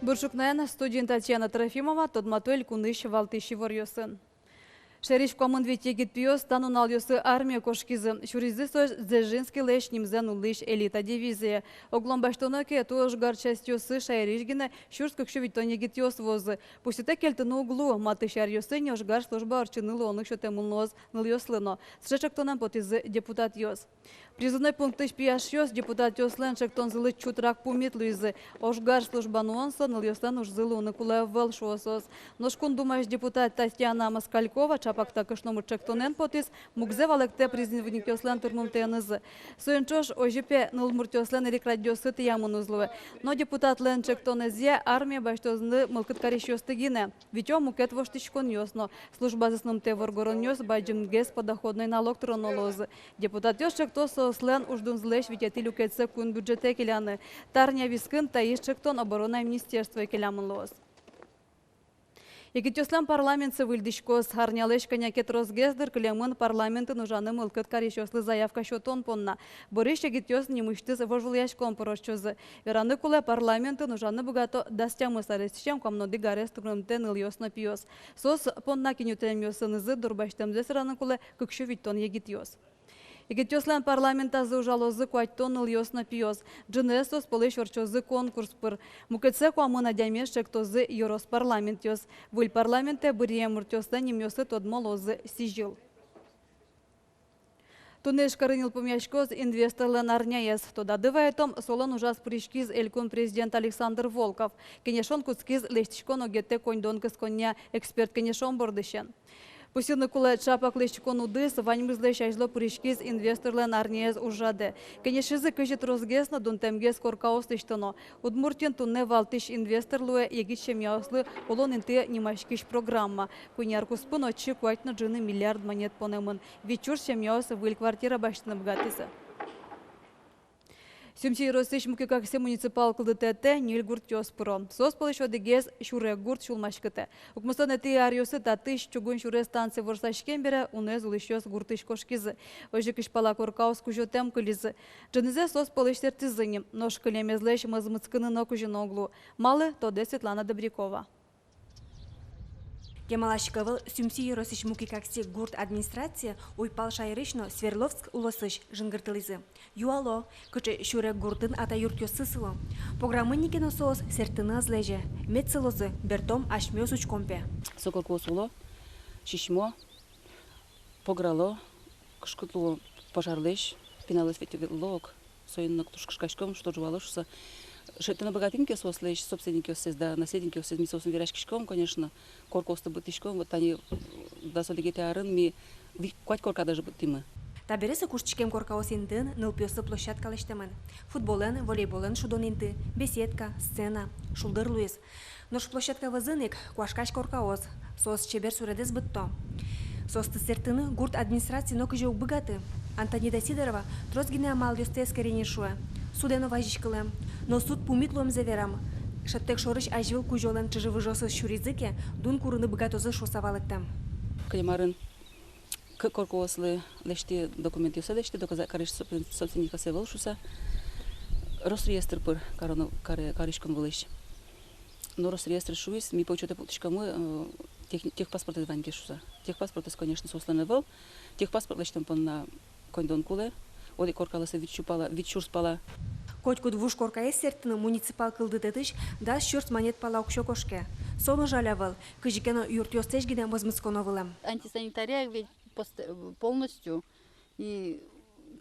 Буршукнен студент Татьяна Трофимова тодматуэль куныш валтыши ворьосын. Шериф команд ветегит пьёс танунал ёсы армия кошкизы. Шуризы сож дзержинский лэш нимзен улыш элита дивизия. Оглом баштоноке тоже гарчасть ёсы шайришгина шурскак шевитонегит ёс возы. Пустите кельты на углу матышар ёсы неж гар служба арчинылы оных шотемулноз ныл ёслыно. Сшешактонан потизы депутат ёс. Призывной пункт пияш ёс депутат ёслен шектон зылы чутрак пумит луизы. Ошгар служба нуонса ныл ёслен уж зылы уныкулая ввел шосос. Ношкун думаешь депутат Татьяна Москалькова чапакта кышному чектонен потис мукзе валекте признивник ёслен турнум тенызы. Соенчош ожипе ныл мурт ёслен рекрадёсы тиямын узлывы. Но депутат лен чектонезе армия баштозны мылкыт кариш ёстыгине. Витё мукет воштичкон ёсно. Служба засным те воргорон ёс байджимгес подоходный налог тронолозы. Депутат ёс чектосо слен уждун злеш витяти люкетсе кун бюджете келяны. Тарня вискын таиш чектон оборона министерства келямын лоз. Егетёслам парламентсы выльдишкос харнялеш конякет розгездер клемын парламенты нужаны мылкыт каришёслы заявка шотон понна. Бориш егетёс немыштыз вожвыляш компорощозы. Вераны куле парламенты нужаны бугато дастямы саресчем комноды гарес тугнымтен ыльёсно пиос. Сос понна кинютем ёсынызы дурбаштемзе сыраны куле кыкшу виттон егетёс. Егетёслан парламента заужалозы куаттон ыльёсно пиос. Джинесос полыш орчозы конкурс пыр. Мукетсе куамына дямешек тозы Юрос парламент ёс. Выль парламенте бырьем уртёслан немёсы тодмолозы сижил. Тунеш карынил помяшкоз инвесторлен арняес. Тода дываетом солон ужас пришкиз элькун президент Александр Волков. Кенешон куцкиз лештичкон огете коньдон кысконя эксперт кенешон бордышен. Пусирны куле чапак лещикон удыс, ваньмызле шайзло пуришкиз инвесторлен арниез ужаде. Кенешизы кыжит розгесно дунтемгез коркаос тыштыно. Удмуртен тунне валтыш инвесторлуе егит шемяослы олон инты немашкиш программа. Куняр куспын очи куайтны джины миллиард монет понемын. Вечур шемяос выль квартира баштыны бгатысы. Сюмсей ростыш мукикаксе муниципал кылдытете нильгурт ёспыро. Сос полыш одегез шуре гурт шулмашкыте. Укмустан эти ариосы татыш чугун шуре станции ворсашкен бере унез улышёс гуртыш кошкизы. Ожикиш пала коркаус кужотем кылизы. Джанызе сос полыш тертизыни. Нож кылемезлеш мазмыцкыны на кужиноглу. Малы тоде Светлана Добрякова. Кемалашкавыл сюмсей росыш мукикаксе гурт администрация уйпал шайрышно Свердловск улосыш жынгыртылызы. Юало, кычы шуре гуртын ата юртёсысылы. Программынникено соос сертыны азлеже. Медсылозы бертом ашмёс учкомпе. Соколкосуло, шишмо, пограло, кышкытло пожарлеш, пиналось ветивелок, соиннок тушкашкашком, что жевалошуса. Шетына богатынки сослеш, собственники осез, да, наследники осез, ми сосын верашкишком, конечно, коркосты бытышком, вот они, да, солигете арын, ми, куать корка даже бытымы. Табересы кушчикем коркаосиндын нылпёсы площадкалыштымын. Футболен, волейболен шудонинты, беседка, сцена, шулдыр луиз. Нош площадка вазынык, куашкаш коркаоз, сос чебер суредес бытто. Сос тысертыны гурт администрации нокыжеук быгаты. Антонида Сидорова трозгине амал ёстес керенешуэ. Судено важишкылем, но суд пумитлом заверам. Шаттек шорыш ажвил кужолен чыжывыжосы шуризыке, дун курыны быгатозы шосавалыктам. Климарын коркослы лешти документы лешти доказать кариш собственника севолшуса. Росреестр пыр каришком вылыш. Но Росреестр шуис, ми почёте путышкамы техпаспорт званькешуса. Техпаспорт, конечно, сосланы был. Техпаспорт лештем на кондон куле. Оди коркалысы вичур спала. Котьку двуш корка эсертыны муниципал кылдытетыш да шёрт монет пала укшо кошке. Соно жалявал, кыжикено юртёстеж гиден возмысконовылам. Антисанитария ведь полностью и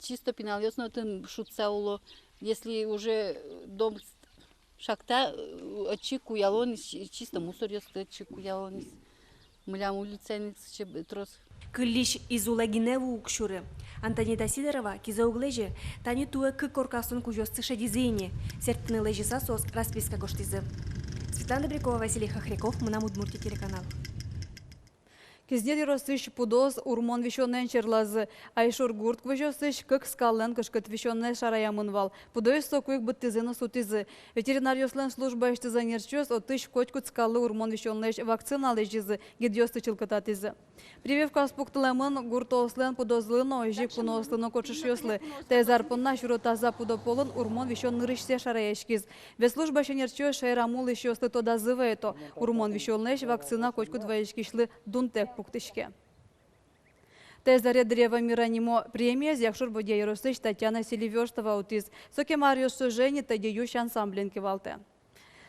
чисто пеналёсно тын шутсауло. Если уже дом шахта очику ялонис, чисто мусор ёсты очику ялонис. Млям улицениц трос. Кыллиш изулагиневу укшуры. Антонида Сидорова киза углеже тани туэ кы коркасын кужёсты шадизыйни. Сертыны лежиса сос расписка гоштизы. Светлана Добрякова, Василий Хохряков, Мунам Удмуртия телеканал. Кездер росыш пудос урмон вещённый черлазы, айшур гурт кважосыш, как скален кашкат вещённый шараямынвал. Пудоис сокуик быттызыны сутизы. Ветеринарioслен служба иштиза нерчёс, отыш котькут скалы урмон вещённый вакциналый жизы, гидёсты чилкататизы. Прививка спуктылемын гуртоослен пудозлыно, ожик пунослыно кочышёслы. Тезарпынна шуротаза пудополын урмон вещённый рышсе шараяшкиз. Вес служба шенерчёс шайрамул ещёслы тодазываето. Урмон вещённый вакцина котькут ваешкишлы дунтек пуктышке. Тезаре древа миранимо премия зяхшур бодя Яросыч Татьяна Селиверстова аутиз. Соке Марио Сужени тадеющ ансамблен кивалте.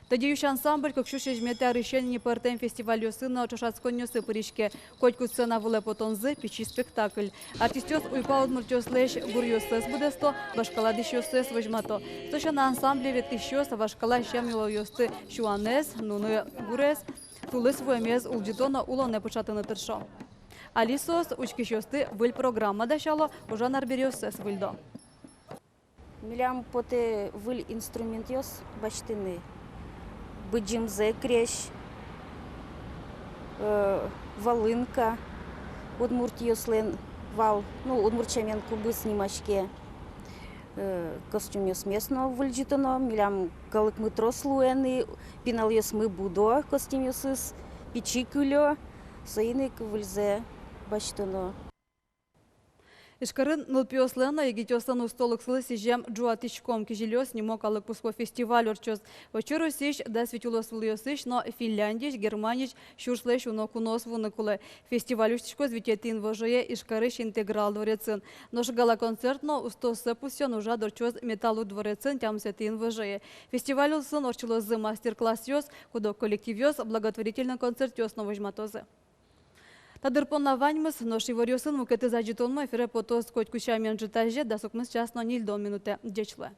Тадеющ ансамбль, как шуше жмете решение партем фестивалю сына Чашацконёсы Пыришке. Котьку сцена выле потонзы, печи спектакль. Артистёс уйпа удмуртёс лещ гурьёсэс будесто, башкала дещёсэс вожмато. Соша на ансамбле веткищёс, башкала щемило ёсты шуанес, нуны гурес, тулыс вуэмез улдитона уло не початыны тыршо. Алисос учкищёсты выль программа дащало, ужанар берёсэс выльдо. Милям поте выль инструментёс баштыны. Быджимзе крещ, волынка, удмуртьёслен вал, ну, удмурчамен кубы снимачке, костюмёс местно выльджитано, милям калык мы трослуэны, пиналёс мы будо, костюмёсыс, пичикулё, соиник выльзе баштыно. Ишкарын нылпиослена егитёслен устолык слыси жем джуатичком кижелёс не мог алык пуско фестиваль орчёс. Вочеру сиш да светилос выльёсыш, но Финляндич, Германич, шурслэш унокунос вуныкулы. Фестиваль уштичко звитетин вожее Ишкарыш интеграл дворецын. Но шагала концертно усто сэпусён уже дорчёс металлу дворецын тямсетин вожее. Фестиваль улсын орчылос зы мастер-класс ёс, кудо коллектив ёс благотворительный концерт ёс новожматозы. Тадырпонна ваньмыз, но шиворёсын мукеты заджитонмо эфире потост котькучамен житаже, да сокмыз часно ниль до минуте дечле.